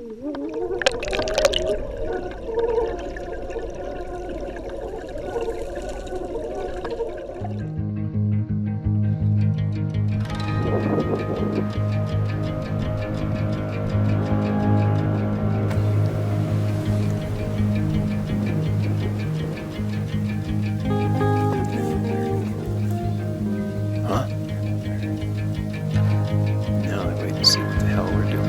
Huh? Now I wait to see what the hell we're doing.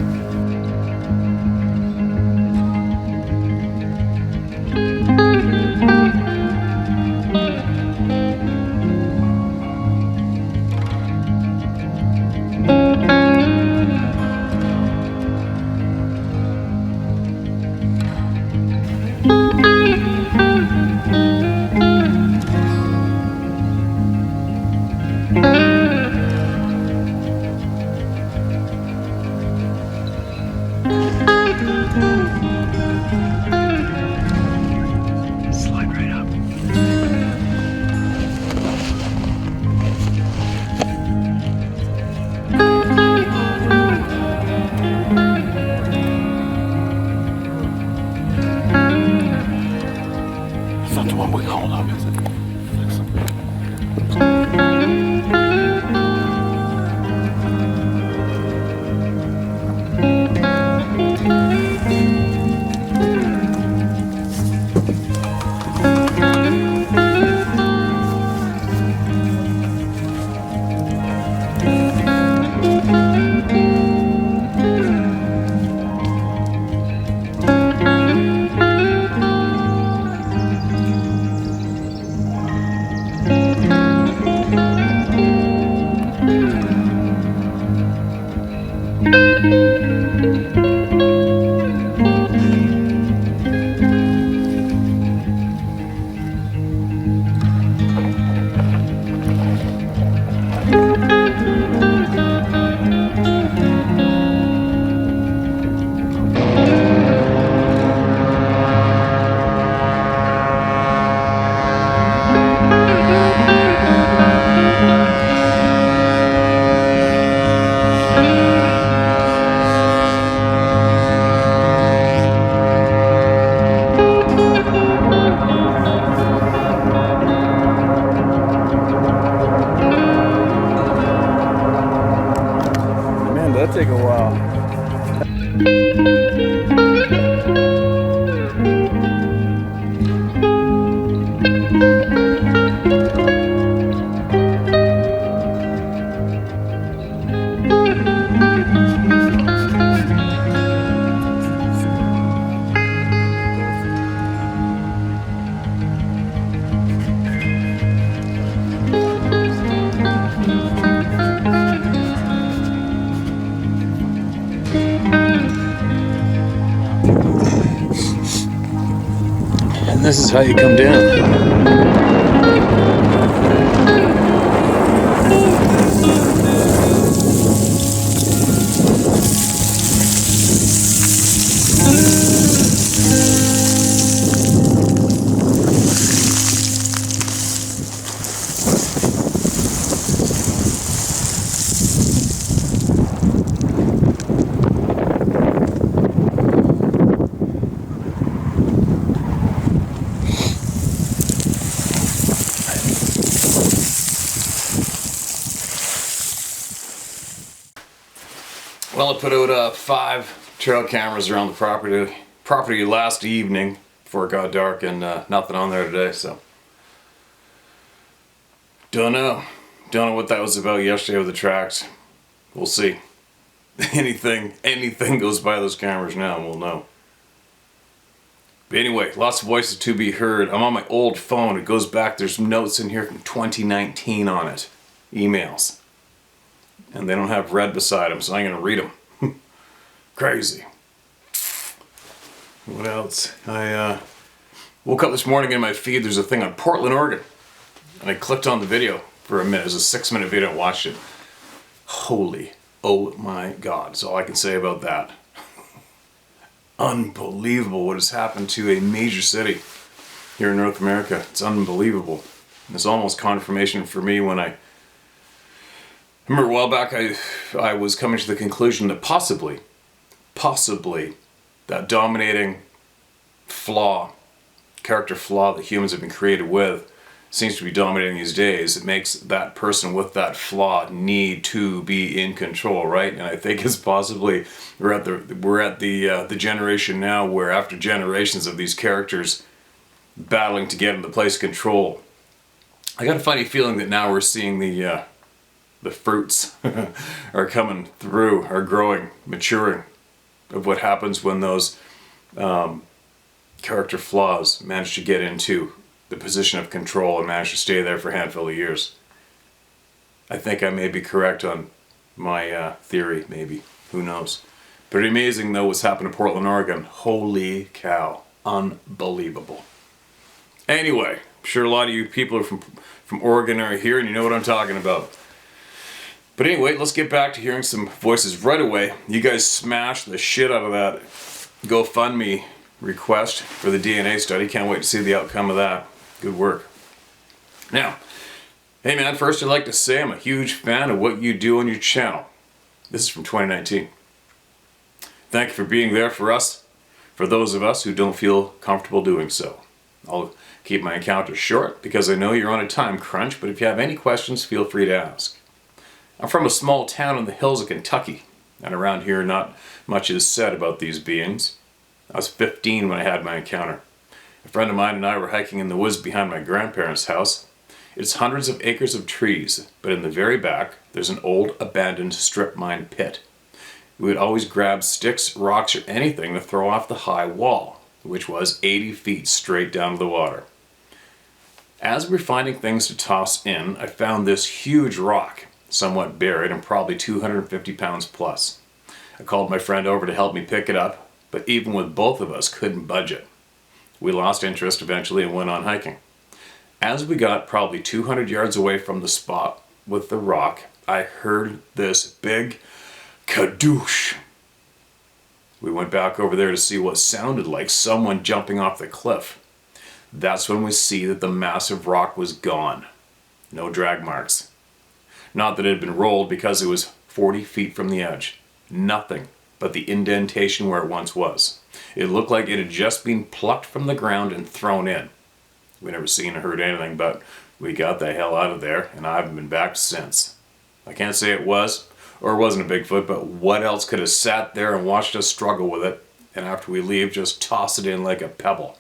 Slide right up. It's not the one we called up, is it? Man, that'd take a while. And this is how you come down. Well, I put out 5 trail cameras around the property last evening before it got dark, and nothing on there today, so don't know what that was about yesterday with the tracks. We'll see. anything goes by those cameras now, and we'll know. But anyway, lots of voices to be heard. I'm on my old phone. It goes back, there's notes in here from 2019 on it, emails, and they don't have red beside them, so I'm gonna read them. Crazy. What else? I woke up this morning in my feed, there's a thing on Portland, Oregon, and I clicked on the video for a minute. It was a 6-minute video and watched it. Holy, oh my God, that's all I can say about that. Unbelievable what has happened to a major city here in North America. It's unbelievable. And it's almost confirmation for me when I remember a while back I was coming to the conclusion that possibly that dominating flaw, character flaw that humans have been created with, seems to be dominating these days. It makes that person with that flaw need to be in control, right? And I think it's possibly we're at the generation now where, after generations of these characters battling to get into the place of control, I got a funny feeling that now we're seeing the fruits are coming through, are growing, maturing, of what happens when those character flaws manage to get into the position of control and manage to stay there for a handful of years. I think I may be correct on my theory, maybe. Who knows? Pretty amazing, though, what's happened to Portland, Oregon. Holy cow. Unbelievable. Anyway, I'm sure a lot of you people are from Oregon are here and you know what I'm talking about. But anyway, let's get back to hearing some voices right away. You guys smashed the shit out of that GoFundMe request for the DNA study. Can't wait to see the outcome of that. Good work. Now, hey man, first I'd like to say I'm a huge fan of what you do on your channel. This is from 2019. Thank you for being there for us, for those of us who don't feel comfortable doing so. I'll keep my encounters short because I know you're on a time crunch, but if you have any questions, feel free to ask. I'm from a small town in the hills of Kentucky, and around here not much is said about these beings. I was 15 when I had my encounter. A friend of mine and I were hiking in the woods behind my grandparents' house. It's hundreds of acres of trees, but in the very back, there's an old abandoned strip mine pit. We would always grab sticks, rocks, or anything to throw off the high wall, which was 80 feet straight down to the water. As we were finding things to toss in, I found this huge rock, somewhat buried and probably 250 pounds plus. I called my friend over to help me pick it up, but even with both of us, couldn't budge it. We lost interest eventually and went on hiking. As we got probably 200 yards away from the spot with the rock, I heard this big kadoosh. We went back over there to see what sounded like someone jumping off the cliff. That's when we see that the massive rock was gone. No drag marks. Not that it had been rolled, because it was 40 feet from the edge. Nothing but the indentation where it once was. It looked like it had just been plucked from the ground and thrown in. We never seen or heard anything, but we got the hell out of there, and I haven't been back since. I can't say it was or wasn't a Bigfoot, but what else could have sat there and watched us struggle with it, and after we leave, just toss it in like a pebble?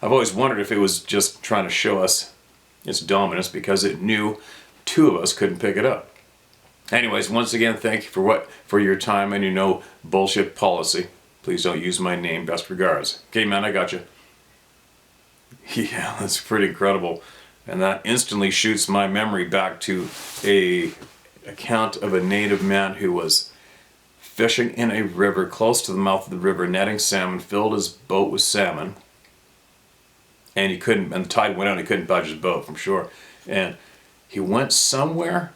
I've always wondered if it was just trying to show us its dominance because it knew two of us couldn't pick it up. Anyways, once again, thank you for your time and your no bullshit policy. Please don't use my name. Best regards. Okay, man, I got you. Yeah, that's pretty incredible. And that instantly shoots my memory back to a account of a native man who was fishing in a river close to the mouth of the river, netting salmon, filled his boat with salmon. And the tide went out and he couldn't budge his boat from shore. And he went somewhere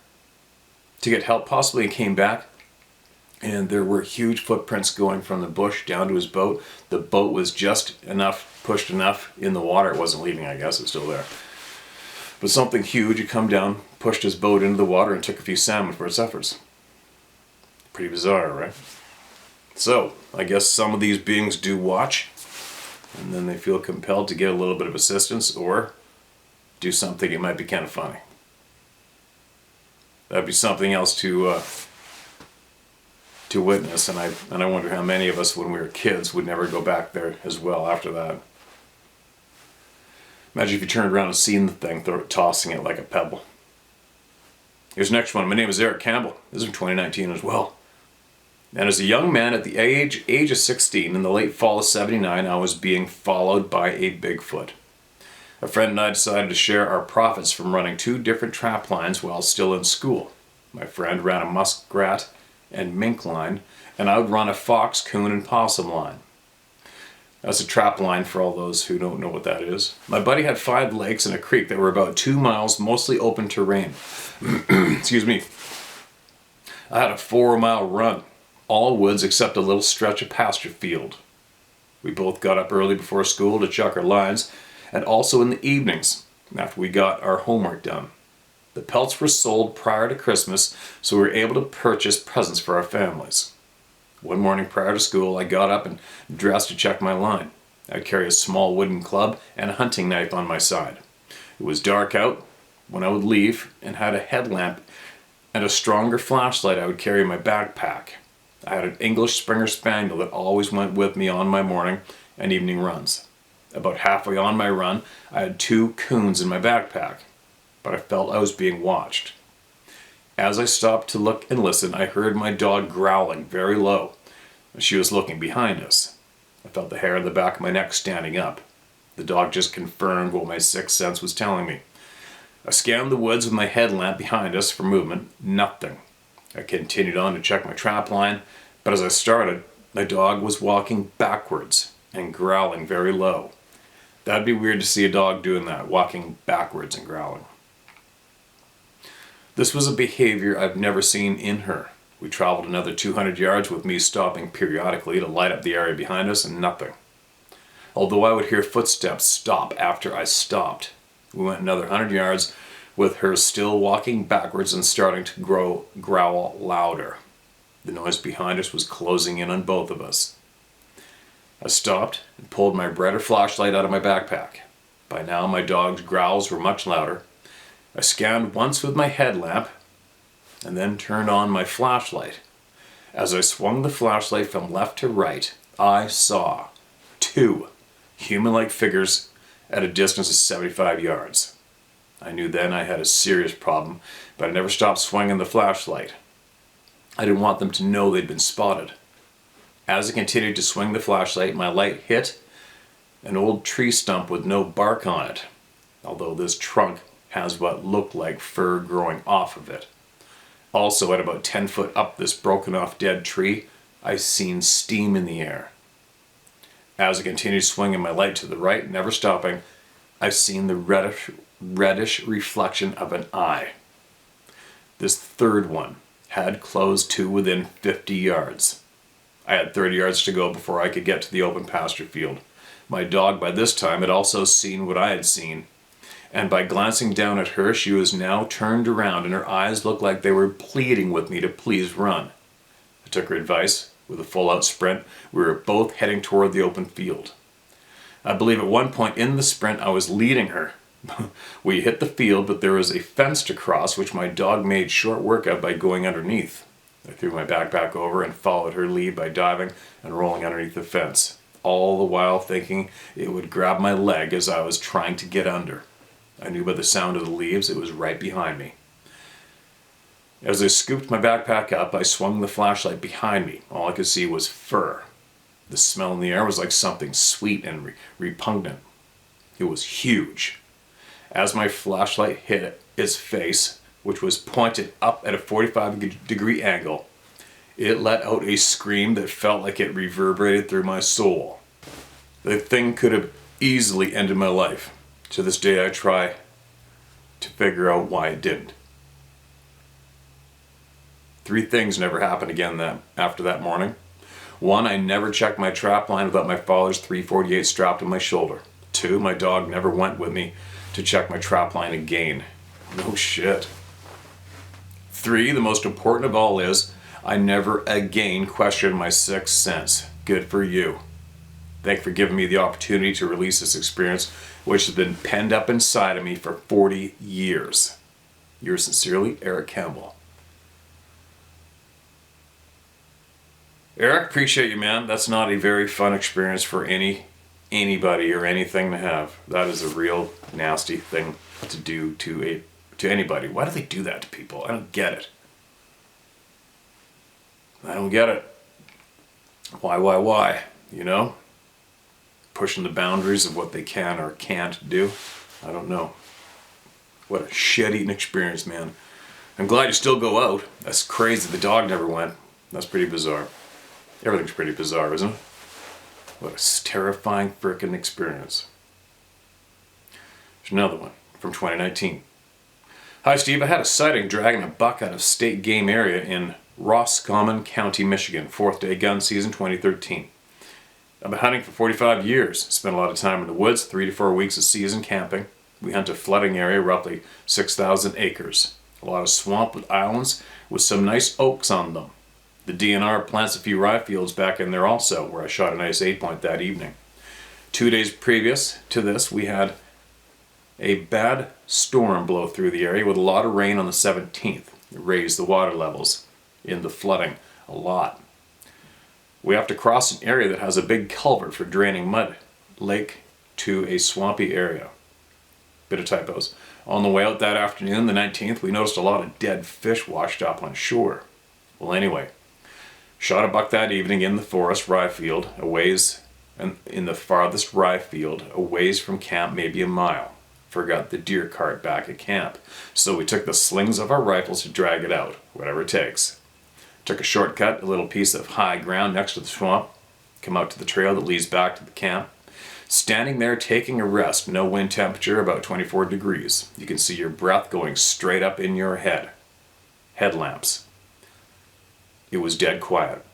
to get help possibly and came back, and there were huge footprints going from the bush down to his boat. The boat was just pushed enough in the water. It wasn't leaving, I guess, it's still there. But something huge had come down, pushed his boat into the water and took a few salmon for its efforts. Pretty bizarre, right? So, I guess some of these beings do watch, and then they feel compelled to get a little bit of assistance or do something that might be kind of funny. That'd be something else to witness, and I wonder how many of us when we were kids would never go back there as well after that. Imagine if you turned around and seen the thing tossing it like a pebble. Here's the next one. My name is Eric Campbell. This is from 2019 as well. And as a young man at the age of 16 in the late fall of '79, I was being followed by a Bigfoot. A friend and I decided to share our profits from running 2 different trap lines while still in school. My friend ran a muskrat and mink line, and I would run a fox, coon, and possum line. That's a trap line for all those who don't know what that is. My buddy had 5 lakes and a creek that were about 2 miles, mostly open terrain. Excuse me. I had a 4-mile run, all woods except a little stretch of pasture field. We both got up early before school to chuck our lines, and also in the evenings after we got our homework done. The pelts were sold prior to Christmas, so we were able to purchase presents for our families. One morning prior to school, I got up and dressed to check my line. I'd carry a small wooden club and a hunting knife on my side. It was dark out when I would leave and had a headlamp and a stronger flashlight I would carry in my backpack. I had an English Springer Spaniel that always went with me on my morning and evening runs. About halfway on my run, I had 2 coons in my backpack, but I felt I was being watched. As I stopped to look and listen, I heard my dog growling very low. She was looking behind us. I felt the hair on the back of my neck standing up. The dog just confirmed what my sixth sense was telling me. I scanned the woods with my headlamp behind us for movement. Nothing. I continued on to check my trap line, but as I started, my dog was walking backwards and growling very low. That'd be weird to see a dog doing that, walking backwards and growling. This was a behavior I've never seen in her. We traveled another 200 yards with me stopping periodically to light up the area behind us, and nothing. Although I would hear footsteps stop after I stopped. We went another 100 yards with her still walking backwards and starting to growl louder. The noise behind us was closing in on both of us. I stopped and pulled my brighter flashlight out of my backpack. By now my dog's growls were much louder. I scanned once with my headlamp and then turned on my flashlight. As I swung the flashlight from left to right, I saw 2 human-like figures at a distance of 75 yards. I knew then I had a serious problem, but I never stopped swinging the flashlight. I didn't want them to know they'd been spotted. As I continued to swing the flashlight, my light hit an old tree stump with no bark on it, although this trunk has what looked like fur growing off of it. Also, at about 10 foot up this broken off dead tree, I seen steam in the air. As I continued swinging my light to the right, never stopping, I seen the reddish reflection of an eye. This third one had closed to within 50 yards. I had 30 yards to go before I could get to the open pasture field. My dog by this time had also seen what I had seen, and by glancing down at her, she was now turned around and her eyes looked like they were pleading with me to please run. I took her advice. With a full-out sprint, we were both heading toward the open field. I believe at one point in the sprint I was leading her. We hit the field, but there was a fence to cross, which my dog made short work of by going underneath. I threw my backpack over and followed her lead by diving and rolling underneath the fence, all the while thinking it would grab my leg as I was trying to get under. I knew by the sound of the leaves it was right behind me. As I scooped my backpack up, I swung the flashlight behind me. All I could see was fur. The smell in the air was like something sweet and repugnant. It was huge. As my flashlight hit its face, which was pointed up at a 45-degree angle, it let out a scream that felt like it reverberated through my soul. The thing could have easily ended my life. To this day I try to figure out why it didn't. 3 things never happened again after that morning. 1, I never checked my trap line without my father's .348 strapped on my shoulder. 2, my dog never went with me to check my trap line again. No shit. 3, the most important of all is, I never again questioned my sixth sense. Good for you. Thank you for giving me the opportunity to release this experience, which has been penned up inside of me for 40 years. Yours sincerely, Eric Campbell. Eric, appreciate you, man. That's not a very fun experience for anybody or anything to have. That is a real nasty thing to do to anybody. Why do they do that to people? I don't get it. I don't get it. Why? You know? Pushing the boundaries of what they can or can't do. I don't know. What a shit-eating experience, man. I'm glad you still go out. That's crazy. The dog never went. That's pretty bizarre. Everything's pretty bizarre, isn't it? What a terrifying frickin' experience. There's another one from 2019. Hi Steve, I had a sighting dragging a buck out of state game area in Roscommon County, Michigan. 4th day gun season 2013. I've been hunting for 45 years. Spent a lot of time in the woods, 3 to 4 weeks a season camping. We hunt a flooding area, roughly 6,000 acres. A lot of swamp with islands with some nice oaks on them. The DNR plants a few rye fields back in there also, where I shot a nice 8-point that evening. 2 days previous to this, we had a bad storm blow through the area with a lot of rain on the 17th. It raised the water levels in the flooding a lot. We have to cross an area that has a big culvert for draining mud lake to a swampy area. Bit of typos. On the way out that afternoon, the 19th, we noticed a lot of dead fish washed up on shore. Well, anyway, shot a buck that evening in the forest rye field, a ways, and in the farthest rye field, a ways from camp, maybe a mile. Forgot the deer cart back at camp, so we took the slings of our rifles to drag it out, whatever it takes. Took a shortcut, a little piece of high ground next to the swamp, come out to the trail that leads back to the camp. Standing there taking a rest, no wind temperature, about 24 degrees. You can see your breath going straight up in your head. Headlamps. It was dead quiet.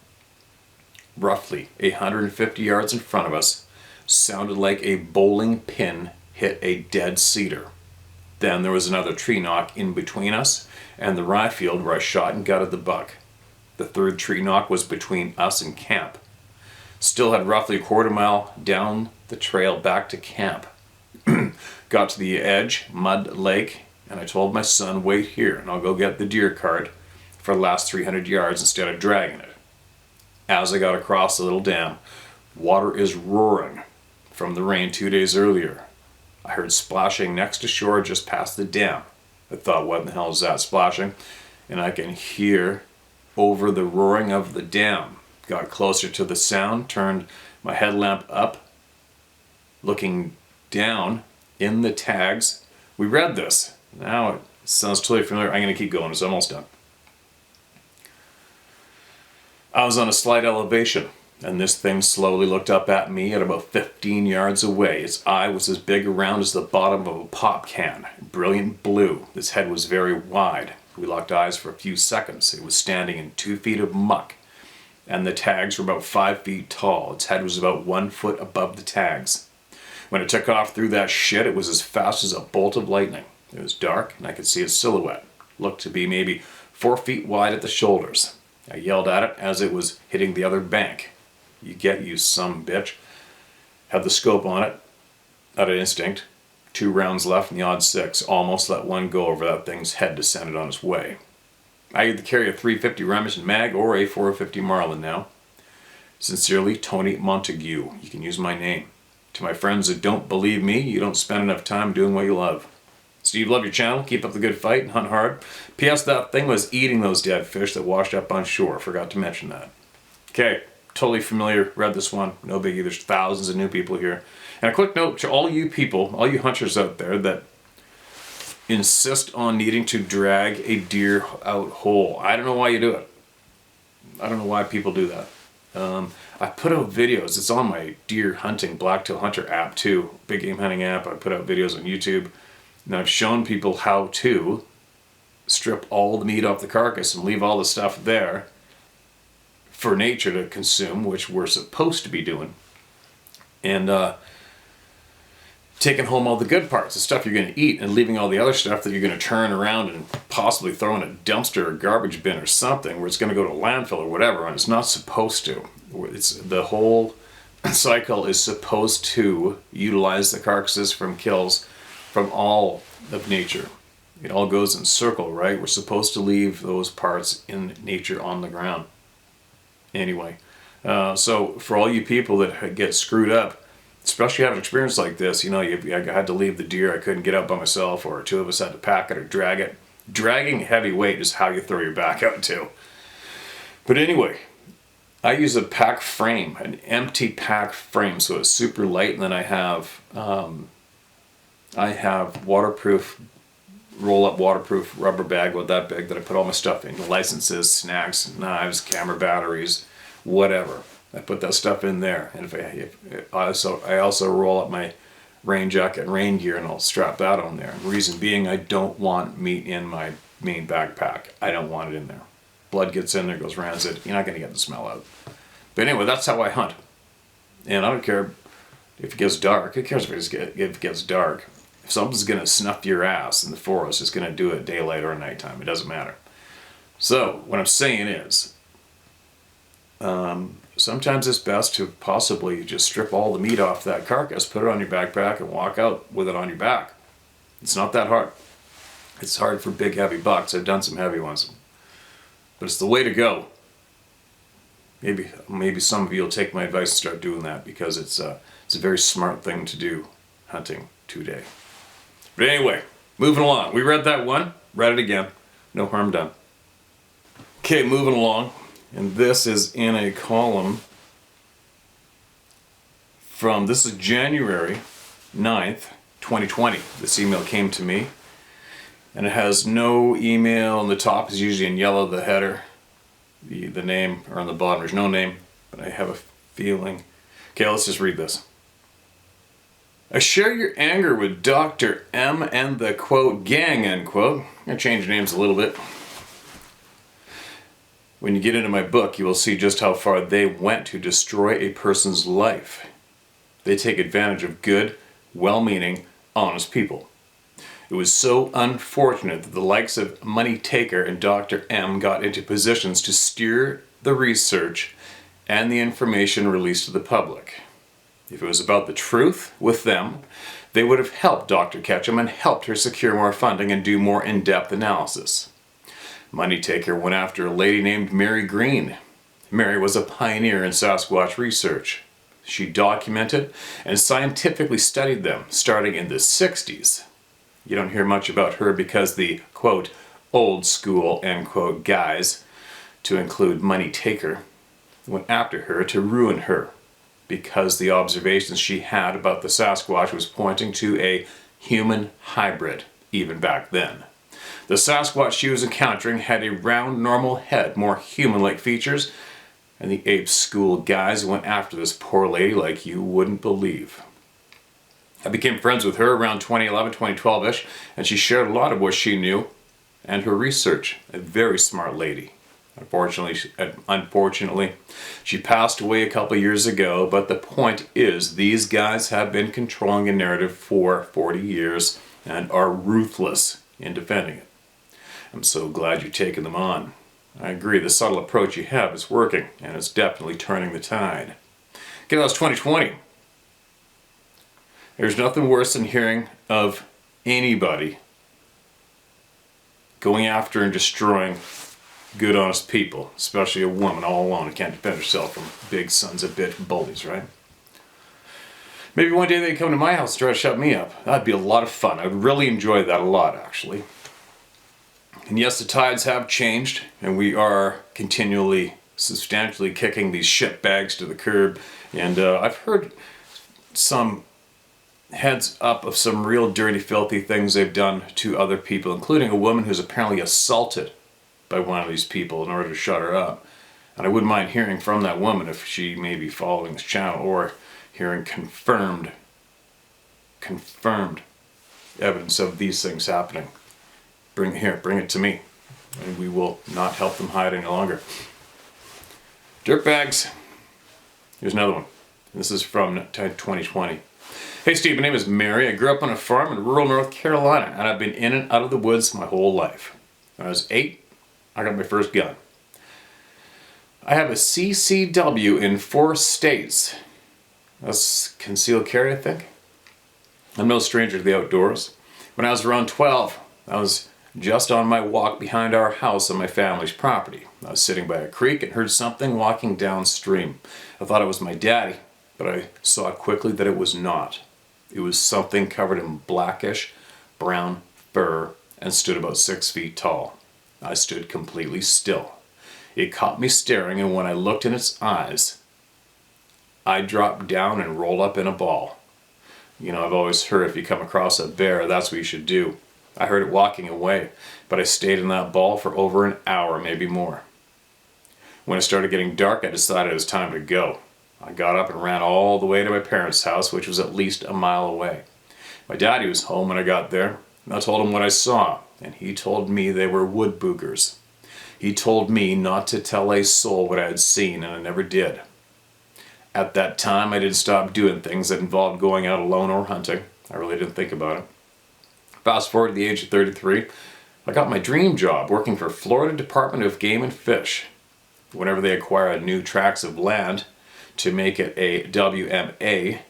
Roughly 150 yards in front of us, sounded like a bowling pin hit a dead cedar. Then there was another tree knock in between us and the rye field where I shot and gutted the buck. The third tree knock was between us and camp. Still had roughly a quarter mile down the trail back to camp. Got to the edge, mud lake, and I told my son, wait here and I'll go get the deer cart for the last 300 yards instead of dragging it. As I got across the little dam, water is roaring from the rain 2 days earlier. I heard splashing next to shore just past the dam. I thought, what in the hell is that splashing? And I can hear over the roaring of the dam. Got closer to the sound, turned my headlamp up, looking down in the tags. We read this. Now it sounds totally familiar. I'm going to keep going. It's almost done. I was on a slight elevation, and this thing slowly looked up at me at about 15 yards away. Its eye was as big around as the bottom of a pop can, brilliant blue. Its head was very wide. We locked eyes for a few seconds. It was standing in 2 feet of muck, and the tags were about 5 feet tall. Its head was about 1 foot above the tags. When it took off through that shit, it was as fast as a bolt of lightning. It was dark, and I could see its silhouette. Looked to be maybe 4 feet wide at the shoulders. I yelled at it as it was hitting the other bank. You get, you some bitch. Had the scope on it, out of instinct. 2 rounds left in the odd 6. Almost let one go over that thing's head, descended on its way. I either carry a 350 Remington mag or a 450 Marlin now. Sincerely, Tony Montague. You can use my name. To my friends that don't believe me, you don't spend enough time doing what you love. Steve, love your channel. Keep up the good fight and hunt hard. P.S. That thing was eating those dead fish that washed up on shore. Forgot to mention that. Okay, totally familiar. Read this one. No biggie. There's thousands of new people here. And a quick note to all you people, all you hunters out there that insist on needing to drag a deer out whole. I don't know why you do it. I don't know why people do that. I put out videos. It's on my deer hunting Blacktail Hunter app too. Big game hunting app. I put out videos on YouTube. And I've shown people how to strip all the meat off the carcass and leave all the stuff there for nature to consume, which we're supposed to be doing. And taking home all the good parts, the stuff you're going to eat, and leaving all the other stuff that you're going to turn around and possibly throw in a dumpster or garbage bin or something where it's going to go to landfill or whatever, and it's not supposed to. It's the whole cycle is supposed to utilize the carcasses from kills from all of nature. It all goes in circle, right? We're supposed to leave those parts in nature on the ground. Anyway, so for all you people that get screwed up, especially having an experience like this, you know, I had to leave the deer, I couldn't get out by myself, or 2 of us had to pack it or drag it. Dragging heavy weight is how you throw your back out too. But anyway, I use a pack frame, an empty pack frame, so it's super light, and then I have waterproof, roll-up waterproof rubber bag about that big that I put all my stuff in, licenses, snacks, knives, camera batteries, whatever. I put that stuff in there, and I also roll up my rain jacket and rain gear, and I'll strap that on there. Reason being, I don't want meat in my main backpack. I don't want it in there. Blood gets in there, goes rancid. You're not going to get the smell out. But anyway, that's how I hunt. And I don't care if it gets dark. Who cares if it gets dark? If something's going to snuff your ass in the forest, it's going to do it daylight or nighttime. It doesn't matter. So what I'm saying is, sometimes it's best to possibly just strip all the meat off that carcass, put it on your backpack, and walk out with it on your back. It's not that hard. It's hard for big, heavy bucks. I've done some heavy ones. But it's the way to go. Maybe some of you will take my advice and start doing that, because it's a very smart thing to do, hunting today. But anyway, moving along. We read that one, read it again. No harm done. Okay, moving along. And this is in a column from, this is January 9th, 2020. This email came to me. And it has no email, and the top is usually in yellow, the header, the name, or on the bottom there's no name, but I have a feeling. Okay, let's just read this. I share your anger with Dr. M and the quote gang, end quote. I'm going to change names a little bit. When you get into my book, you will see just how far they went to destroy a person's life. They take advantage of good, well-meaning, honest people. It was so unfortunate that the likes of Money Taker and Dr. M got into positions to steer the research and the information released to the public. If it was about the truth with them, they would have helped Dr. Ketchum and helped her secure more funding and do more in-depth analysis. Money Taker went after a lady named Mary Green. Mary was a pioneer in Sasquatch research. She documented and scientifically studied them starting in the 60s. You don't hear much about her because the, quote, old school, end quote, guys, to include Money Taker, went after her to ruin her, because the observations she had about the Sasquatch was pointing to a human hybrid, even back then. The Sasquatch she was encountering had a round, normal head, more human-like features, and the ape school guys went after this poor lady like you wouldn't believe. I became friends with her around 2011, 2012-ish, and she shared a lot of what she knew and her research. A very smart lady. Unfortunately, she passed away a couple years ago, but the point is, these guys have been controlling a narrative for 40 years and are ruthless in defending it. I'm so glad you're taking them on. I agree, the subtle approach you have is working, and it's definitely turning the tide. Okay, that was 2020. There's nothing worse than hearing of anybody going after and destroying good, honest people, especially a woman all alone who can't defend herself from big sons of bitch bullies, right? Maybe one day they come to my house and try to shut me up. That'd be a lot of fun. I'd really enjoy that a lot, actually. And yes, the tides have changed, and we are continually, substantially kicking these shit bags to the curb. And I've heard some heads up of some real dirty, filthy things they've done to other people, including a woman who's apparently assaulted by one of these people in order to shut her up. And I wouldn't mind hearing from that woman if she may be following this channel, or hearing confirmed evidence of these things happening. Bring it to me, and we will not help them hide any longer. Dirtbags. Here's another one. This is from 2020. Hey Steve, my name is Mary. I grew up on a farm in rural North Carolina, and I've been in and out of the woods my whole life. When I was 8, I got my first gun. I have a CCW in 4 states. That's concealed carry, I think. I'm no stranger to the outdoors. When I was around 12, I was just on my walk behind our house on my family's property. I was sitting by a creek and heard something walking downstream. I thought it was my daddy, but I saw quickly that it was not. It was something covered in blackish brown fur and stood about 6 feet tall. I stood completely still. It caught me staring, and when I looked in its eyes, I dropped down and rolled up in a ball. You know, I've always heard if you come across a bear, that's what you should do. I heard it walking away, but I stayed in that ball for over an hour, maybe more. When it started getting dark, I decided it was time to go. I got up and ran all the way to my parents' house, which was at least a mile away. My daddy was home when I got there, and I told him what I saw, and he told me they were wood boogers. He told me not to tell a soul what I had seen, and I never did. At that time, I didn't stop doing things that involved going out alone or hunting. I really didn't think about it. Fast forward to the age of 33, I got my dream job working for Florida Department of Game and Fish. whenever they acquire new tracts of land to make it a WMA,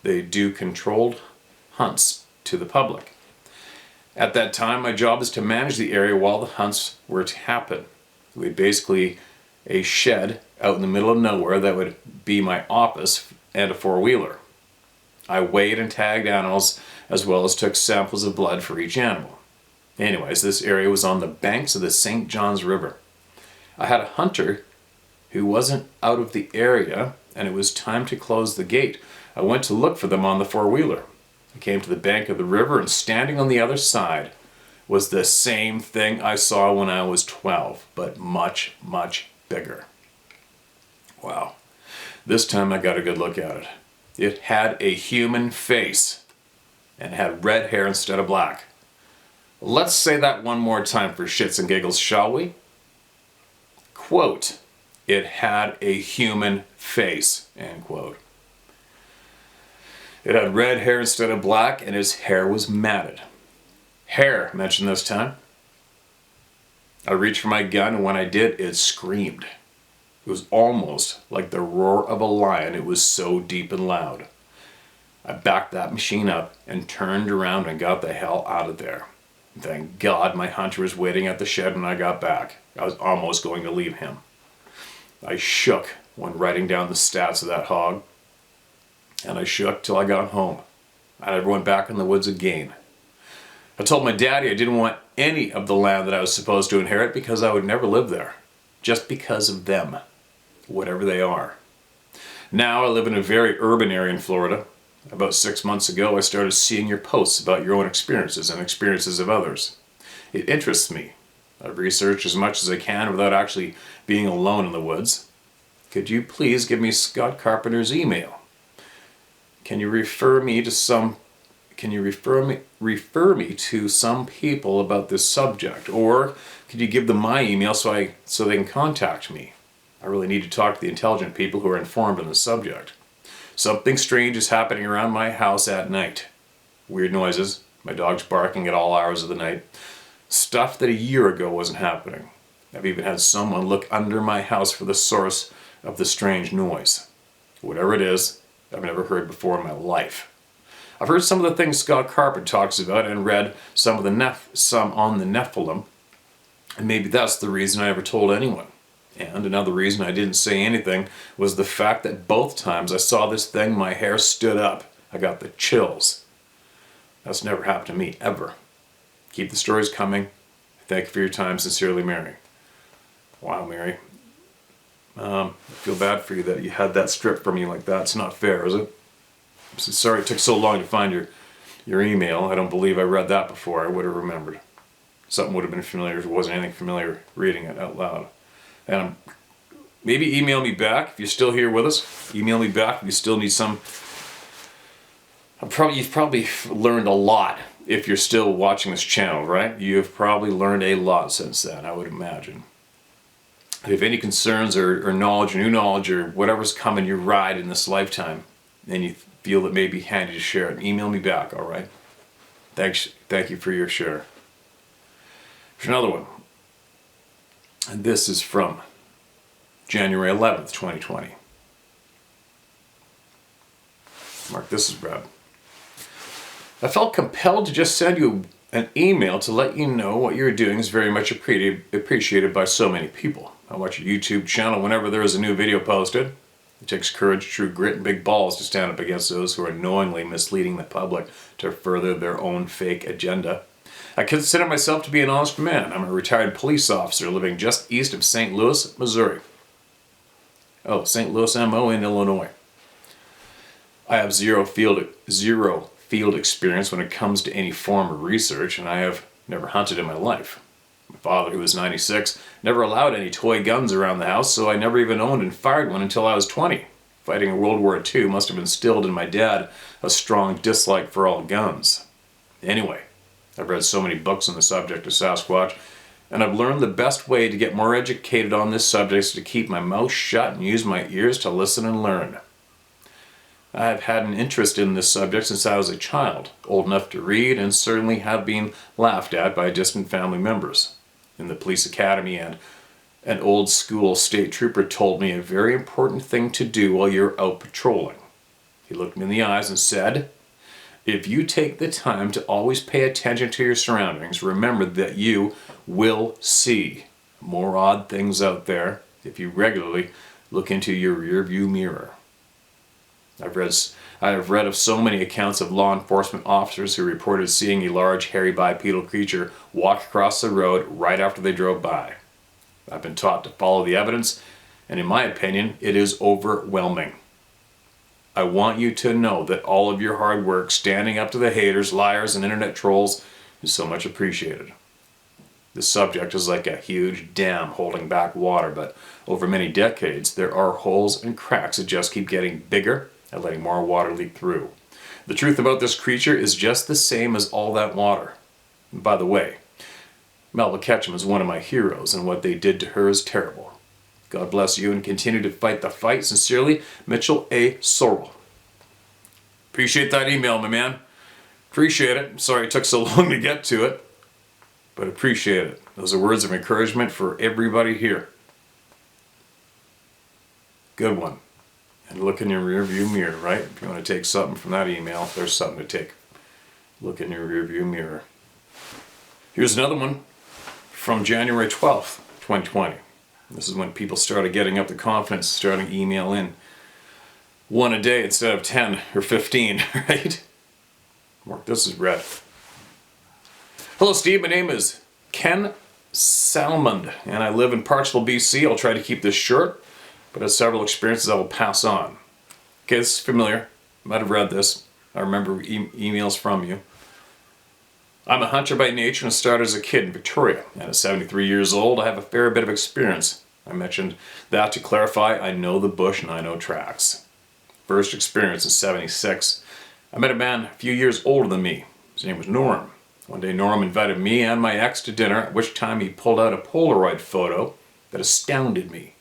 they do controlled hunts to the public. At that time, my job is to manage the area while the hunts were to happen. We had basically a shed out in the middle of nowhere that would be my office and a four-wheeler. I weighed and tagged animals as well as took samples of blood for each animal. Anyways, this area was on the banks of the St. Johns River. I had a hunter who wasn't out of the area, and it was time to close the gate. I went to look for them on the four-wheeler. I came to the bank of the river, and standing on the other side was the same thing I saw when I was 12, but much, much bigger. Wow. This time I got a good look at it. It had a human face and had red hair instead of black. Let's say that one more time for shits and giggles, shall we? Quote, it had a human face, end quote. It had red hair instead of black, and his hair was matted. Hair mentioned this time. I reached for my gun, and when I did, it screamed. It was almost like the roar of a lion. It was so deep and loud. I backed that machine up and turned around and got the hell out of there. Thank God my hunter was waiting at the shed when I got back. I was almost going to leave him. I shook when writing down the stats of that hog, and I shook till I got home. I never went back in the woods again. I told my daddy I didn't want any of the land that I was supposed to inherit because I would never live there, just because of them, whatever they are. Now I live in a very urban area in Florida. About 6 months ago, I started seeing your posts about your own experiences and experiences of others. It interests me. I've researched as much as I can without actually being alone in the woods. Could you please give me Scott Carpenter's email? Can you refer me to some people about this subject, or could you give them my email so they can contact me? I really need to talk to the intelligent people who are informed on the subject. Something strange is happening around my house at night. Weird noises, my dog's barking at all hours of the night. Stuff that a year ago wasn't happening. I've even had someone look under my house for the source of the strange noise. Whatever it is, I've never heard before in my life. I've heard some of the things Scott Carpenter talks about and read some on the Nephilim, and maybe that's the reason I never told anyone. And another reason I didn't say anything was the fact that both times I saw this thing, my hair stood up. I got the chills. That's never happened to me, ever. Keep the stories coming. Thank you for your time. Sincerely, Mary. Wow, Mary. I feel bad for you that you had that stripped from you like that. It's not fair, is it? I'm so sorry it took so long to find your email. I don't believe I read that before. I would have remembered. Something would have been familiar if it wasn't anything familiar reading it out loud. And maybe email me back if you're still here with us. Email me back if you still need some. You've probably learned a lot if you're still watching this channel, right? You've probably learned a lot since then, I would imagine. If you have any concerns or knowledge, or new knowledge, or whatever's coming your ride in this lifetime, and you feel it may be handy to share it, email me back, all right? Thank you for your share. There's another one. And this is from January 11th, 2020. Mark, this is Brad. I felt compelled to just send you an email to let you know what you're doing is very much appreciated by so many people. I watch your YouTube channel whenever there is a new video posted. It takes courage, true grit, and big balls to stand up against those who are knowingly misleading the public to further their own fake agenda. I consider myself to be an honest man. I'm a retired police officer living just east of St. Louis, Missouri. Oh, St. Louis, MO in Illinois. I have zero field experience when it comes to any form of research, and I have never hunted in my life. My father, who was 96, never allowed any toy guns around the house, so I never even owned and fired one until I was 20. Fighting in World War II must have instilled in my dad a strong dislike for all guns. Anyway, I've read so many books on the subject of Sasquatch, and I've learned the best way to get more educated on this subject is to keep my mouth shut and use my ears to listen and learn. I have had an interest in this subject since I was a child, old enough to read, and certainly have been laughed at by distant family members. In the police academy and An old school state trooper told me a very important thing to do while you're out patrolling. He looked me in the eyes and said, if you take the time to always pay attention to your surroundings, remember that you will see more odd things out there if you regularly look into your rearview mirror. I have read of so many accounts of law enforcement officers who reported seeing a large hairy bipedal creature walk across the road right after they drove by. I've been taught to follow the evidence, and in my opinion, it is overwhelming. I want you to know that all of your hard work standing up to the haters, liars, and internet trolls is so much appreciated. This subject is like a huge dam holding back water, but over many decades, there are holes and cracks that just keep getting bigger and letting more water leak through. The truth about this creature is just the same as all that water. And by the way, Melba Ketchum is one of my heroes, and what they did to her is terrible. God bless you and continue to fight the fight. Sincerely, Mitchell A. Sorrell. Appreciate that email, my man. Appreciate it. Sorry it took so long to get to it, but appreciate it. Those are words of encouragement for everybody here. Good one. And look in your rearview mirror, right? If you want to take something from that email, there's something to take. Look in your rearview mirror. Here's another one from January 12th, 2020. This is when people started getting up the confidence, starting to email in. One a day instead of 10 or 15, right? Mark this is red. Hello, Steve. My name is Ken Salmond, and I live in Parksville, BC. I'll try to keep this short, but have several experiences I will pass on. Okay, this is familiar. I might have read this. I remember emails from you. I'm a hunter by nature and started as a kid in Victoria. And at 73 years old, I have a fair bit of experience. I mentioned that to clarify, I know the bush and I know tracks. First experience in 76. I met a man a few years older than me. His name was Norm. One day Norm invited me and my ex to dinner, at which time he pulled out a Polaroid photo that astounded me.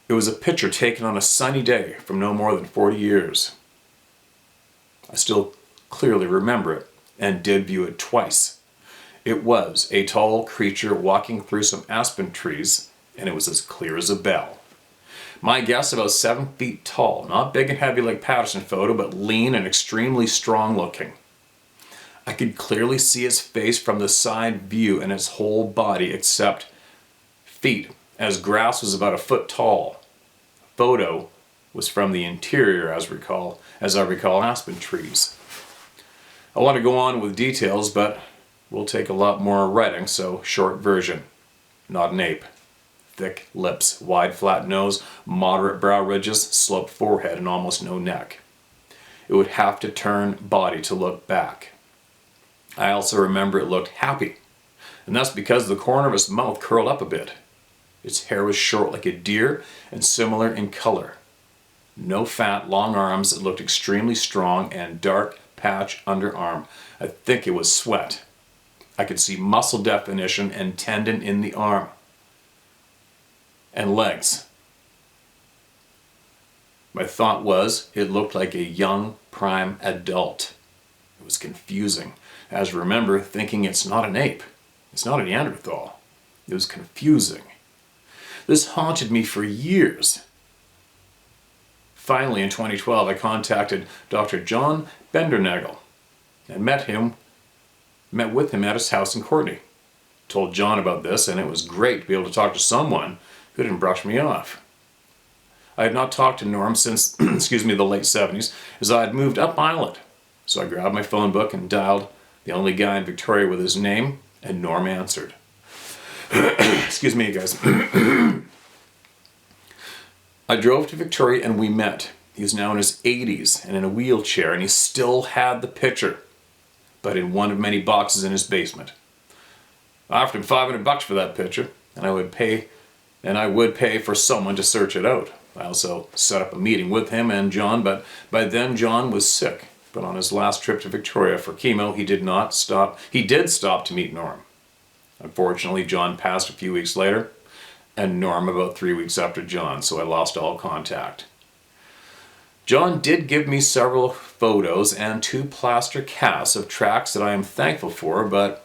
It was a picture taken on a sunny day from no more than 40 years. I still clearly remember it and did view it twice. It was a tall creature walking through some aspen trees, and it was as clear as a bell. My guess, about 7 feet tall, not big and heavy like Patterson photo, but lean and extremely strong looking. I could clearly see his face from the side view and his whole body except feet, as grass was about a foot tall. Photo was from the interior, as I recall aspen trees. I want to go on with details, but we'll take a lot more writing, so short version. Not an ape. Thick lips, wide flat nose, moderate brow ridges, sloped forehead, and almost no neck. It would have to turn body to look back. I also remember it looked happy, and that's because the corner of its mouth curled up a bit. Its hair was short like a deer and similar in color. No fat, long arms that looked extremely strong, and dark patch underarm. I think it was sweat. I could see muscle definition and tendon in the arm. And legs. My thought was, it looked like a young prime adult. It was confusing. As remember, thinking it's not an ape. It's not a Neanderthal. It was confusing. This haunted me for years. Finally, in 2012, I contacted Dr. John Bendernagel and met with him at his house in Courtenay. Told John about this, and it was great to be able to talk to someone who didn't brush me off. I had not talked to Norm since, the late 70s, as I had moved up island. So I grabbed my phone book and dialed the only guy in Victoria with his name, and Norm answered. Excuse me, guys. I drove to Victoria and we met. He was now in his 80s and in a wheelchair, and he still had the picture, but in one of many boxes in his basement. I offered him $500 for that picture, and I would pay for someone to search it out. I also set up a meeting with him and John, but by then John was sick. But on his last trip to Victoria for chemo, he did stop to meet Norm. Unfortunately, John passed a few weeks later, and Norm about 3 weeks after John, so I lost all contact. John did give me several photos and 2 plaster casts of tracks that I am thankful for, but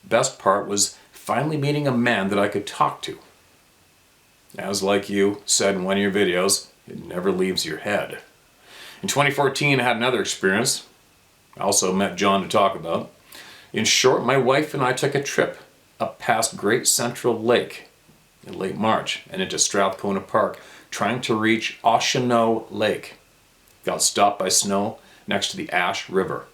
the best part was finally meeting a man that I could talk to. As like you said in one of your videos, it never leaves your head. In 2014, I had another experience. I also met John to talk about. In short, my wife and I took a trip up past Great Central Lake in late March and into Strathcona Park, trying to reach Oceano Lake. Got stopped by snow next to the Ash River.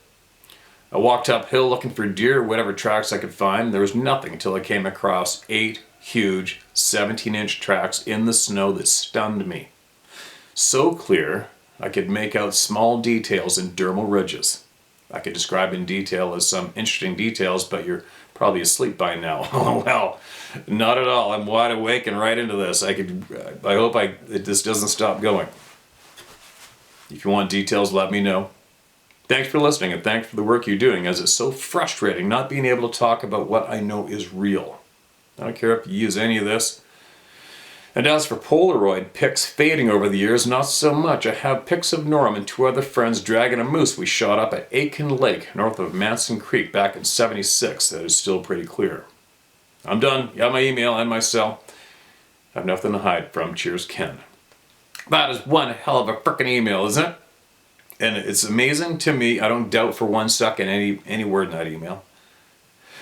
I walked uphill looking for deer, whatever tracks I could find. There was nothing until I came across 8 huge 17-inch tracks in the snow that stunned me. So clear, I could make out small details in dermal ridges. I could describe in detail as some interesting details, but you're probably asleep by now. Oh well, not at all. I'm wide awake and right into this. I hope this doesn't stop going. If you want details, let me know. Thanks for listening, and thanks for the work you're doing, as it's so frustrating not being able to talk about what I know is real. I don't care if you use any of this. And as for Polaroid pics fading over the years, not so much. I have pics of Norm and 2 other friends dragging a moose we shot up at Aiken Lake, north of Manson Creek, back in '76. That is still pretty clear. I'm done. You got my email and my cell. I have nothing to hide from. Cheers, Ken. That is one hell of a frickin' email, isn't it? And it's amazing to me. I don't doubt for 1 second any word in that email.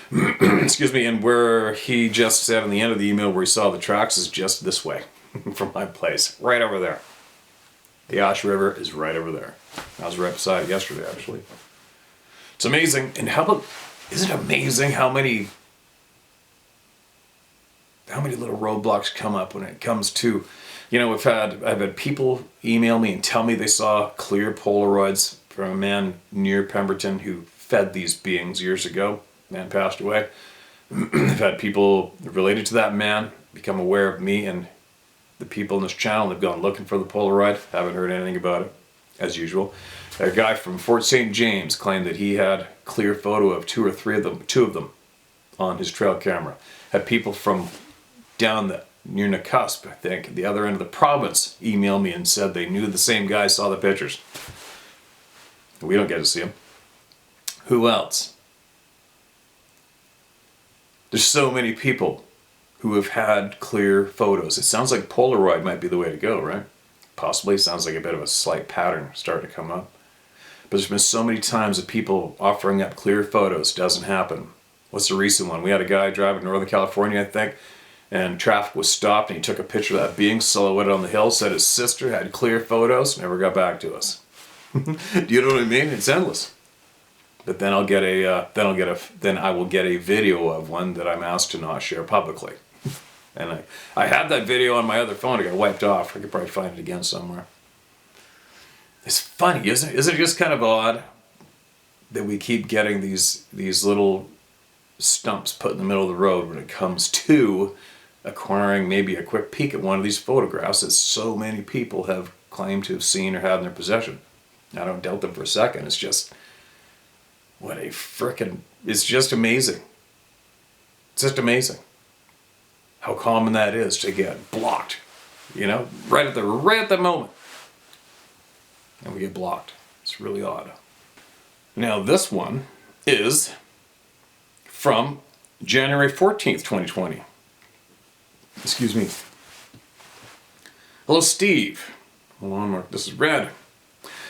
Excuse me. And where he just said in the end of the email where he saw the tracks is just this way from my place. Right over there. The Ash River is right over there. I was right beside it yesterday, actually. It's amazing. And isn't it amazing how many little roadblocks come up when it comes to, I've had people email me and tell me they saw clear Polaroids from a man near Pemberton who fed these beings years ago. Man passed away. I've had people related to that man become aware of me and the people in this channel. They've gone looking for the Polaroid. Haven't heard anything about it, as usual. A guy from Fort St. James claimed that he had clear photo of 2 of them on his trail camera. Had people from down near Nakusp, I think, at the other end of the province, emailed me and said they knew the same guy saw the pictures. We don't get to see them. Who else? There's so many people who have had clear photos. It sounds like Polaroid might be the way to go, right? Possibly. Sounds like a bit of a slight pattern starting to come up. But there's been so many times that people offering up clear photos doesn't happen. What's the recent one? We had a guy driving to Northern California, I think, and traffic was stopped and he took a picture of that being silhouetted on the hill, said his sister had clear photos, never got back to us. Do you know what I mean? It's endless. But then I will get a video of one that I'm asked to not share publicly. And I had that video on my other phone. It got wiped off. I could probably find it again somewhere. It's funny, isn't it? Isn't it just kind of odd that we keep getting these little stumps put in the middle of the road when it comes to acquiring maybe a quick peek at one of these photographs that so many people have claimed to have seen or have in their possession? I don't doubt them for a second. It's just... it's just amazing. It's just amazing how common that is to get blocked, right at the moment. And we get blocked. It's really odd. Now this one is from January 14th, 2020. Excuse me. Hello, Steve. Hold on, Mark. This is red.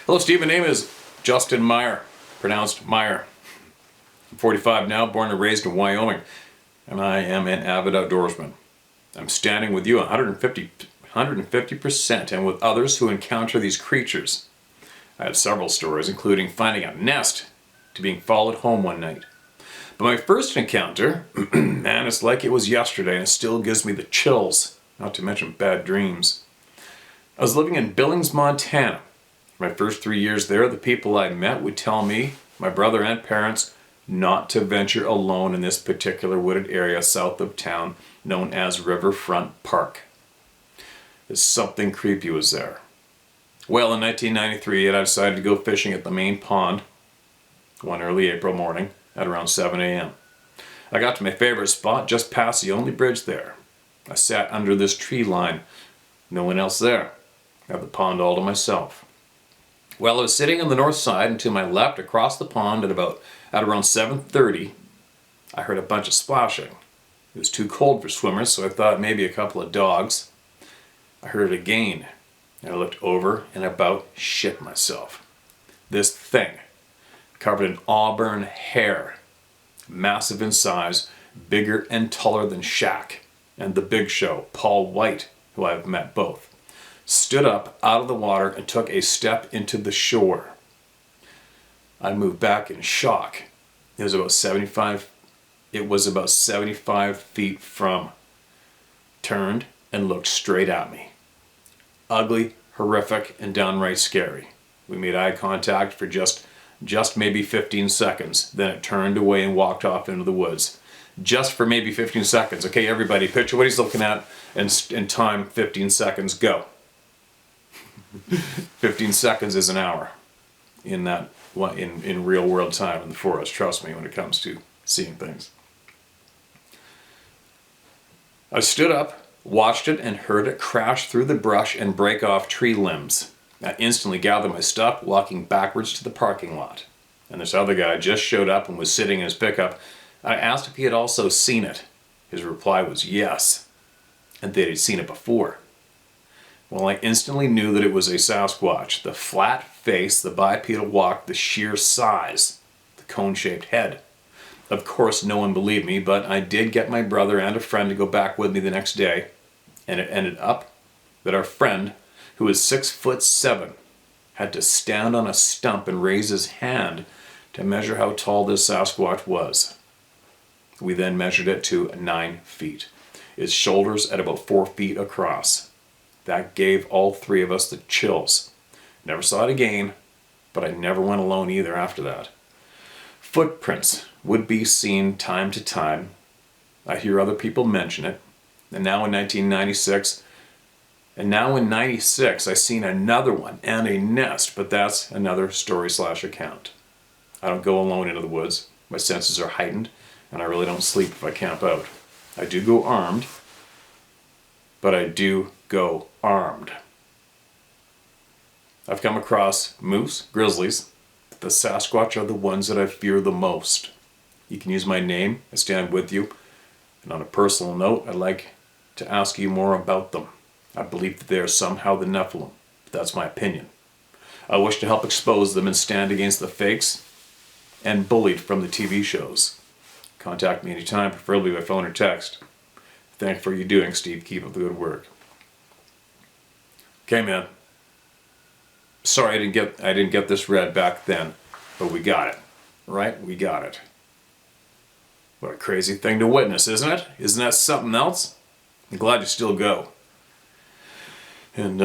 Hello, Steve. My name is Justin Meyer. Pronounced Meyer. I'm 45 now, born and raised in Wyoming, and I am an avid outdoorsman. I'm standing with you 150% and with others who encounter these creatures. I have several stories, including finding a nest to being followed home one night. But my first encounter, man, it's like it was yesterday and it still gives me the chills, not to mention bad dreams. I was living in Billings, Montana. My first 3 years there, the people I met would tell me, my brother and parents, not to venture alone in this particular wooded area south of town known as Riverfront Park. Something creepy was there. Well, in 1993, I decided to go fishing at the main pond one early April morning at around 7 a.m. I got to my favorite spot just past the only bridge there. I sat under this tree line. No one else there. I had the pond all to myself. Well, I was sitting on the north side, and to my left across the pond at around 7:30, I heard a bunch of splashing. It was too cold for swimmers, so I thought maybe a couple of dogs. I heard it again, and I looked over and about shit myself. This thing, covered in auburn hair, massive in size, bigger and taller than Shaq and the Big Show, Paul White, who I have met both, stood up out of the water and took a step into the shore. I moved back in shock. It was about 75 feet from. Turned and looked straight at me. Ugly, horrific, and downright scary. We made eye contact for just maybe 15 seconds. Then it turned away and walked off into the woods. Just for maybe 15 seconds. Okay, everybody, picture what he's looking at and time 15 seconds, go. 15 seconds is an hour in that in real world time in the forest. Trust me when it comes to seeing things. I stood up, watched it, and heard it crash through the brush and break off tree limbs. I instantly gathered my stuff, walking backwards to the parking lot. And this other guy just showed up and was sitting in his pickup. I asked if he had also seen it. His reply was yes, and that he'd seen it before. Well, I instantly knew that it was a Sasquatch. The flat face, the bipedal walk, the sheer size, the cone-shaped head. Of course, no one believed me, but I did get my brother and a friend to go back with me the next day, and it ended up that our friend, who was 6'7", had to stand on a stump and raise his hand to measure how tall this Sasquatch was. We then measured it to 9 feet, its shoulders at about 4 feet across. That gave all three of us the chills. Never saw it again, but I never went alone either after that. Footprints would be seen time to time. I hear other people mention it. And now in 1996, I seen another one and a nest, but that's another story/account. I don't go alone into the woods. My senses are heightened, and I really don't sleep if I camp out. I do go armed, but I do go armed. I've come across moose, grizzlies, but the Sasquatch are the ones that I fear the most. You can use my name, I stand with you, and on a personal note, I'd like to ask you more about them. I believe that they are somehow the Nephilim, but that's my opinion. I wish to help expose them and stand against the fakes and bullied from the TV shows. Contact me anytime, preferably by phone or text. Thanks for you doing, Steve. Keep up the good work. Okay, man. Sorry I didn't get this read back then, but we got it. Right? We got it. What a crazy thing to witness, isn't it? Isn't that something else? I'm glad you still go. And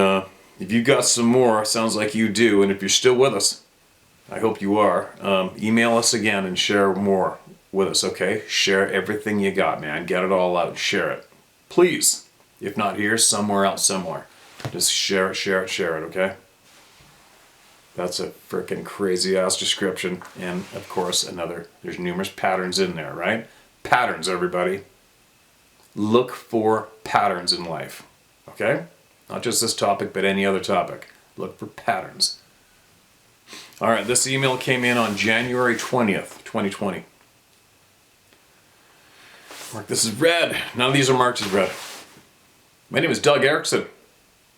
if you got some more, sounds like you do, and if you're still with us, I hope you are, email us again and share more with us, okay? Share everything you got, man. Get it all out and share it. Please. If not here, somewhere else, somewhere. Just share it, okay? That's a freaking crazy ass description. And of course, there's numerous patterns in there, right? Patterns, everybody. Look for patterns in life, okay? Not just this topic, but any other topic. Look for patterns. All right, this email came in on January 20th, 2020. Mark this is red. None of these are marked as red. My name is Doug Erickson.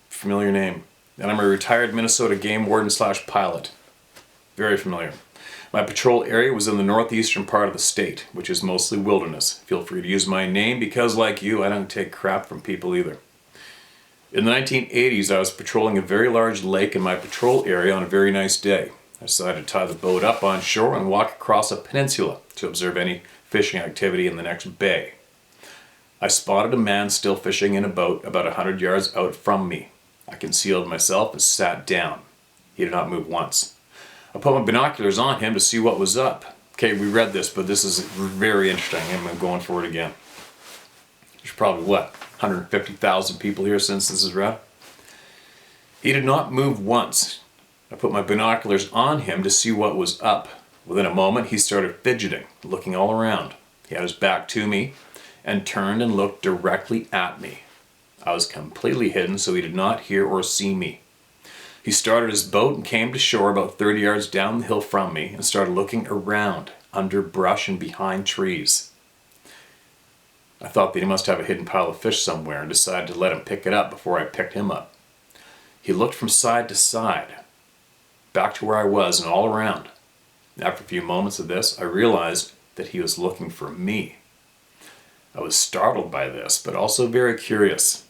Familiar name. And I'm a retired Minnesota game warden / pilot. Very familiar. My patrol area was in the northeastern part of the state, which is mostly wilderness. Feel free to use my name because, like you, I don't take crap from people either. In the 1980s, I was patrolling a very large lake in my patrol area on a very nice day. I decided to tie the boat up on shore and walk across a peninsula to observe any fishing activity in the next bay. I spotted a man still fishing in a boat about 100 yards out from me. I concealed myself and sat down. He did not move once. I put my binoculars on him to see what was up. Okay, we read this, but this is very interesting. I'm going for it again. There's probably, 150,000 people here since this is read? He did not move once. I put my binoculars on him to see what was up. Within a moment, he started fidgeting, looking all around. He had his back to me and turned and looked directly at me. I was completely hidden, so he did not hear or see me. He started his boat and came to shore about 30 yards down the hill from me and started looking around, under brush and behind trees. I thought that he must have a hidden pile of fish somewhere and decided to let him pick it up before I picked him up. He looked from side to side, back to where I was and all around. After a few moments of this, I realized that he was looking for me. I was startled by this, but also very curious.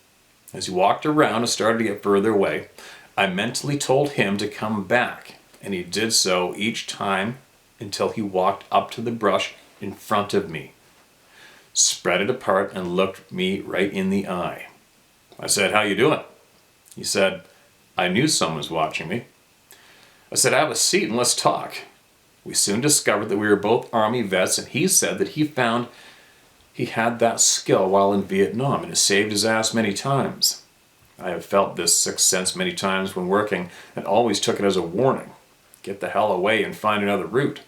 As he walked around and started to get further away, I mentally told him to come back, and he did so each time until he walked up to the brush in front of me, spread it apart, and looked me right in the eye. I said, "How you doing?" He said, "I knew someone was watching me." I said, "Have a seat and let's talk." We soon discovered that we were both Army vets, and he said that he found he had that skill while in Vietnam and it saved his ass many times. I have felt this sixth sense many times when working and always took it as a warning. Get the hell away and find another route.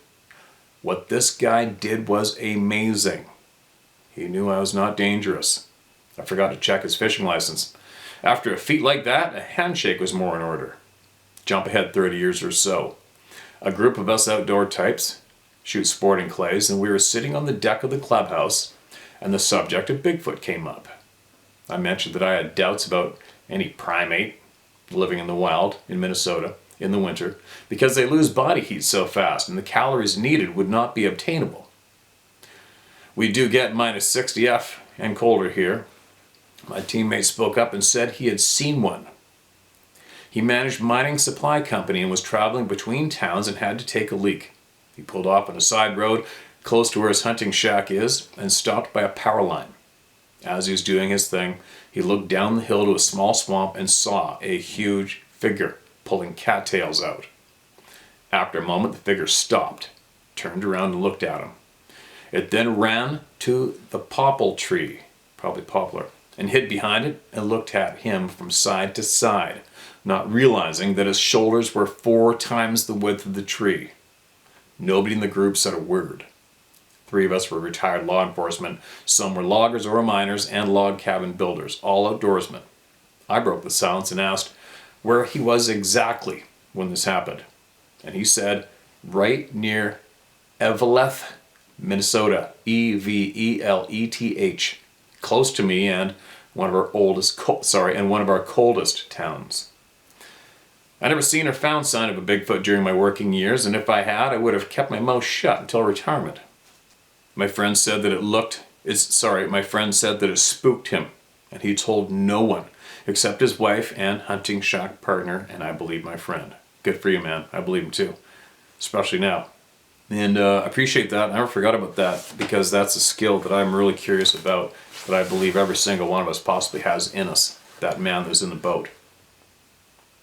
What this guy did was amazing. He knew I was not dangerous. I forgot to check his fishing license. After a feat like that, a handshake was more in order. Jump ahead 30 years or so. A group of us outdoor types shoot sporting clays, and we were sitting on the deck of the clubhouse, and the subject of Bigfoot came up. I mentioned that I had doubts about any primate living in the wild in Minnesota in the winter because they lose body heat so fast and the calories needed would not be obtainable. We do get minus 60 F and colder here. My teammate spoke up and said he had seen one. He managed a mining supply company and was traveling between towns and had to take a leak. He pulled off on a side road close to where his hunting shack is and stopped by a power line. As he was doing his thing, he looked down the hill to a small swamp and saw a huge figure pulling cattails out. After a moment, the figure stopped, turned around and looked at him. It then ran to the popple tree, probably poplar, and hid behind it and looked at him from side to side, not realizing that his shoulders were 4 times the width of the tree. Nobody in the group said a word. 3 of us were retired law enforcement, some were loggers or miners and log cabin builders, all outdoorsmen. I broke the silence and asked where he was exactly when this happened. And he said, right near Eveleth, Minnesota, Eveleth, close to me and one of our coldest towns. I never seen or found sign of a Bigfoot during my working years, and if I had, I would have kept my mouth shut until retirement. My friend said that it spooked him, and he told no one except his wife and hunting shack partner, and I believe my friend. Good for you, man. I believe him too, especially now. And I appreciate that. I never forgot about that because that's a skill that I'm really curious about, that I believe every single one of us possibly has in us, that man that was in the boat.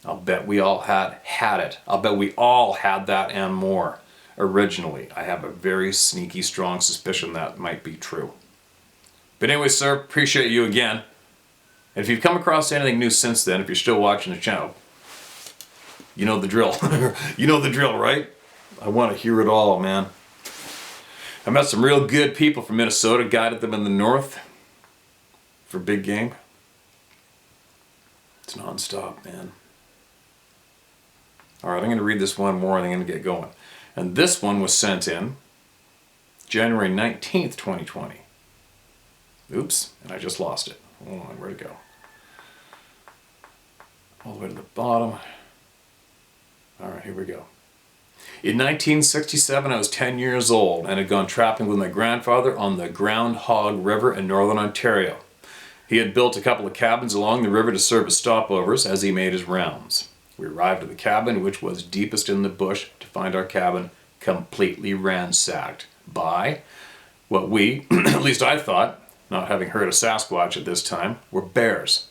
I'll bet we all had it. I'll bet we all had that and more. Originally, I have a very sneaky, strong suspicion that might be true. But anyway, sir, appreciate you again. And if you've come across anything new since then, if you're still watching the channel, you know the drill. You know the drill, right? I want to hear it all, man. I met some real good people from Minnesota, guided them in the north for big game. It's non-stop, man. All right, I'm going to read this one more and I'm going to get going. And this one was sent in January 19th, 2020. Oops, and I just lost it. Hold on, where'd it go? All the way to the bottom. All right, here we go. In 1967, I was 10 years old and had gone trapping with my grandfather on the Groundhog River in northern Ontario. He had built a couple of cabins along the river to serve as stopovers as he made his rounds. We arrived at the cabin, which was deepest in the bush, to find our cabin completely ransacked by what we, at least I thought, not having heard of Sasquatch at this time, were bears.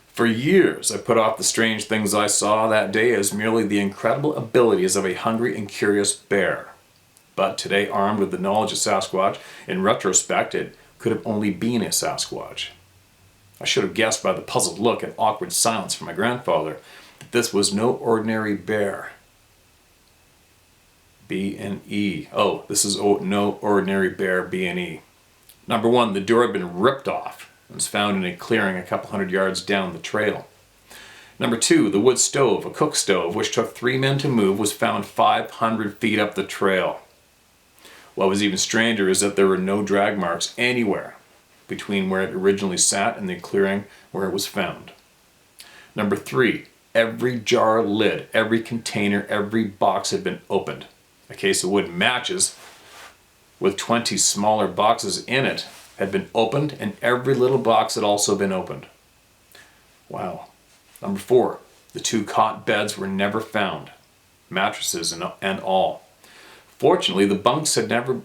For years, I put off the strange things I saw that day as merely the incredible abilities of a hungry and curious bear. But today, armed with the knowledge of Sasquatch, in retrospect, it could have only been a Sasquatch. I should have guessed by the puzzled look and awkward silence from my grandfather that this was no ordinary bear. B&E. Oh, this is no ordinary bear, B&E. Number 1, the door had been ripped off and was found in a clearing a couple hundred yards down the trail. Number 2, the wood stove, a cook stove, which took 3 men to move, was found 500 feet up the trail. What was even stranger is that there were no drag marks anywhere. between where it originally sat and the clearing where it was found. Number 3, every jar lid, every container, every box had been opened. A case of wooden matches with 20 smaller boxes in it had been opened, and every little box had also been opened. Wow. Number 4, the 2 cot beds were never found, mattresses and all. Fortunately, the bunks had been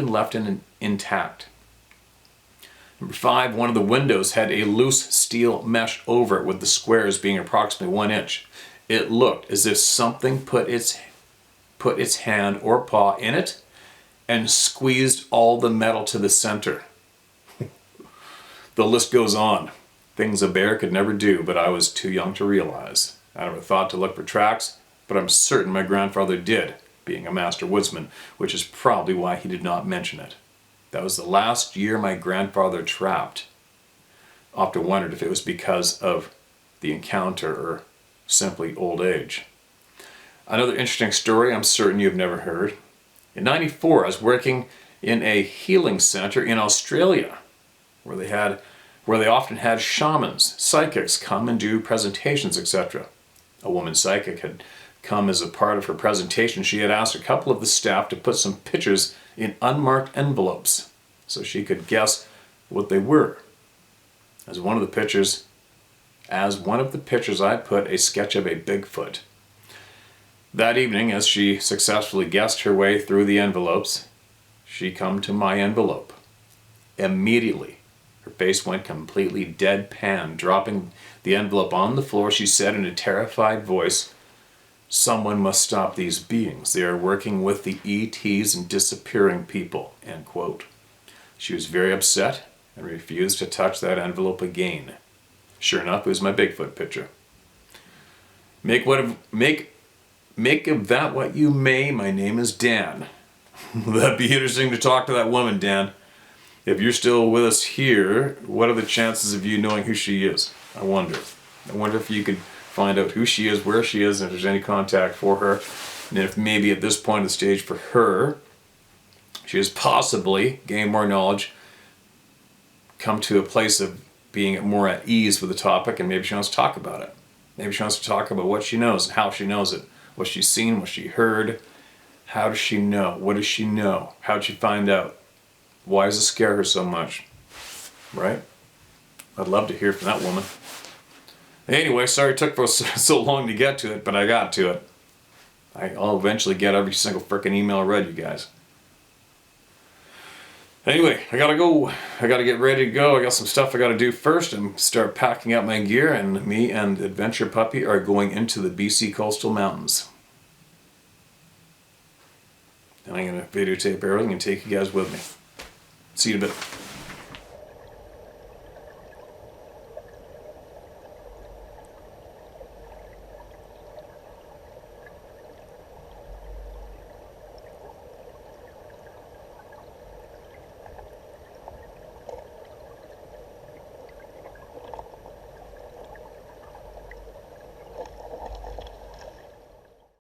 left intact. Number 5, one of the windows had a loose steel mesh over it, with the squares being approximately 1 inch. It looked as if something put its hand or paw in it and squeezed all the metal to the center. The list goes on. Things a bear could never do, but I was too young to realize. I never thought to look for tracks, but I'm certain my grandfather did, being a master woodsman, which is probably why he did not mention it. That was the last year my grandfather trapped. I often wondered if it was because of the encounter or simply old age. Another interesting story I'm certain you've never heard. In '94, I was working in a healing center in Australia, where they often had shamans, psychics come and do presentations, etc. A woman psychic had come as a part of her presentation. She had asked a couple of the staff to put some pictures in unmarked envelopes so she could guess what they were. As one of the pictures, I put a sketch of a Bigfoot. That evening, as she successfully guessed her way through the envelopes, she come to my envelope. Immediately, her face went completely deadpan. Dropping the envelope on the floor, she said in a terrified voice, "Someone must stop these beings. They are working with the ETs and disappearing people." End quote. She was very upset and refused to touch that envelope again. Sure enough, it was my Bigfoot picture. Make of that what you may. My name is Dan. That'd be interesting to talk to that woman, Dan. If you're still with us here, what are the chances of you knowing who she is? I wonder if you could find out who she is, where she is, and if there's any contact for her. And if maybe at this point of the stage for her, she has possibly gained more knowledge, come to a place of being more at ease with the topic, and maybe she wants to talk about it. Maybe she wants to talk about what she knows and how she knows it. What she's seen, what she heard. How does she know? What does she know? How did she find out? Why does it scare her so much? Right? I'd love to hear from that woman. Anyway, sorry it took so long to get to it, but I got to it. I'll eventually get every single frickin' email read, you guys. Anyway, I gotta go. I gotta get ready to go. I got some stuff I gotta do first and start packing up my gear, and me and Adventure Puppy are going into the BC coastal mountains. And I'm gonna videotape everything and take you guys with me. See you in a bit.